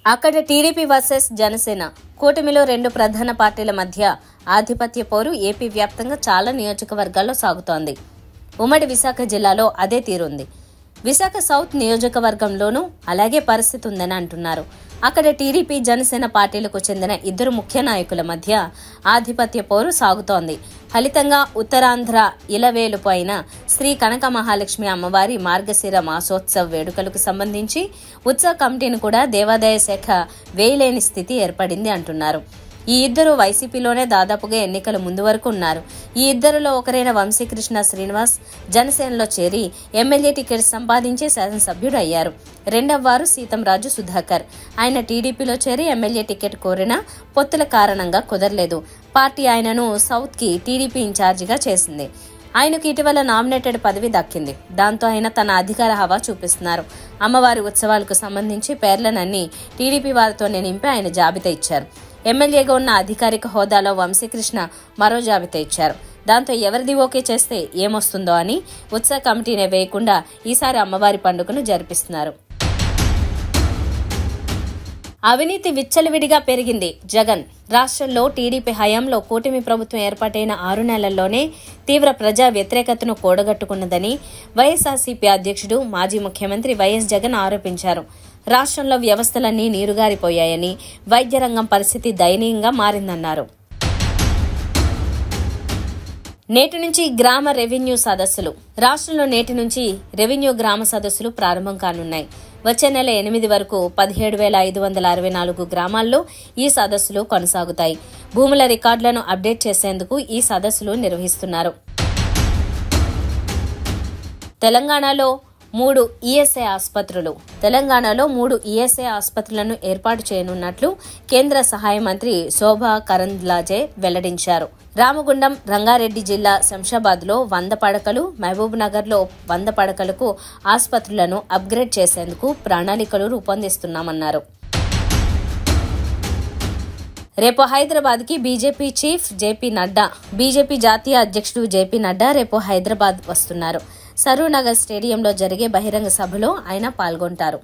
అక్కడ TDP versus Janasena కూటమిలో రెండు ప్రధాన పార్టీల మధ్య ఆధిపత్య పోరు ఏపీ వ్యాప్తంగా చాలా నియోజకవర్గాల్లో సాగుతోంది. ఉమ్మడి విశాఖ జిల్లాలో అదే తీరుంది. విశాఖ సౌత్ నియోజకవర్గంలోనూ అలాగే పరిస్థితి ఉందని అంటున్నారు. అక్కడ టీడీపీ జనసేన పార్టీలకు చెందిన ఇద్దరు ముఖ్య నాయకుల మధ్య ఆధిపత్య పోరు సాగుతోంది. ఫలితంగా ఉత్తరాంధ్ర ఇలవేలుపు అయిన శ్రీ కనక మహాలక్ష్మి అమ్మవారి మార్గశిర మాసోత్సవ వేడుకలకు సంబంధించి ఉత్సవ కమిటీని కూడా దేవాదాయ శాఖ వేయలేని స్థితి ఏర్పడింది అంటున్నారు. ఈ ఇద్దరు వైసీపీలోనే దాదాపుగా ఎన్నికల ముందు వరకు ఉన్నారు. ఈ ఇద్దరిలో ఒకరైన వంశీకృష్ణ శ్రీనివాస్ జనసేనలో చేరి ఎమ్మెల్యే టికెట్ సంపాదించి శాసనసభ్యుడు అయ్యారు. రెండవ వారు సీతంరాజు సుధాకర్. ఆయన టీడీపీలో చేరి ఎమ్మెల్యే టికెట్ కోరినా పొత్తుల కారణంగా కుదరలేదు. పార్టీ ఆయనను సౌత్ కి టీడీపీ ఇన్ఛార్జిగా చేసింది. ఆయనకు ఇటీవల నామినేటెడ్ పదవి దక్కింది. దాంతో ఆయన తన అధికార హవా చూపిస్తున్నారు. అమ్మవారి ఉత్సవాలకు సంబంధించి పేర్లనన్నీ టీడీపీ వారితోనే నింపి ఆయన జాబితా ఇచ్చారు. ఎమ్మెల్యేగా ఉన్న అధికారిక హోదాలో వంశీకృష్ణ మరో జాబితా ఇచ్చారు. దాంతో ఎవరిది ఓకే చేస్తే ఏమొస్తుందో అని ఉత్సవ కమిటీనే వేయకుండా ఈసారి అమ్మవారి పండుగను జరిపిస్తున్నారు. అవినీతి విచ్చలవిడిగా పెరిగింది. జగన్ రాష్ట్రంలో టీడీపీ హయాంలో కూటమి ప్రభుత్వం ఏర్పాటైన 6 నెలల్లోనే తీవ్ర ప్రజా వ్యతిరేకతను కూడగట్టుకున్నదని వైఎస్ఆర్సీపీ అధ్యక్షుడు మాజీ ముఖ్యమంత్రి వైఎస్ జగన్ ఆరోపించారు. రాష్ట్రంలో వ్యవస్థలన్నీ నీరుగారిపోయాయని, వైద్య రంగం పరిస్థితి దయనీయంగా మారిందన్నారు. నేటి నుంచి గ్రామ రెవెన్యూ సదస్సులు. రాష్ట్రంలో నేటి నుంచి రెవెన్యూ గ్రామ సదస్సులు ప్రారంభం కానున్నాయి. వచ్చే నెల 8 వరకు 17,564 గ్రామాల్లో ఈ సదస్సులు కొనసాగుతాయి. భూముల రికార్డులను అప్డేట్ చేసేందుకు ఈ సదస్సులు నిర్వహిస్తున్నారు. తెలంగాణలో 3 ఈఎస్ఐ ఆసుపత్రులు. తెలంగాణలో 3 ఈఎస్ఐ ఆసుపత్రులను ఏర్పాటు చేయనున్నట్లు కేంద్ర సహాయ మంత్రి శోభా కరంద్లాజే వెల్లడించారు. రామగుండం, రంగారెడ్డి జిల్లా శంషాబాద్ లో 100 పడకలు, మహబూబ్ నగర్ లో 100 పడకలకు ఆసుపత్రులను అప్గ్రేడ్ చేసేందుకు ప్రణాళికలు రూపొందిస్తున్నామన్నారు. రేపు హైదరాబాద్ కి BJP chief JP Nadda, BJP జాతీయ అధ్యక్షుడు జేపీ నడ్డా రేపు హైదరాబాద్ వస్తున్నారు. సరూర్ నగర్ స్టేడియంలో జరిగే బహిరంగ సభలో ఆయన పాల్గొంటారు.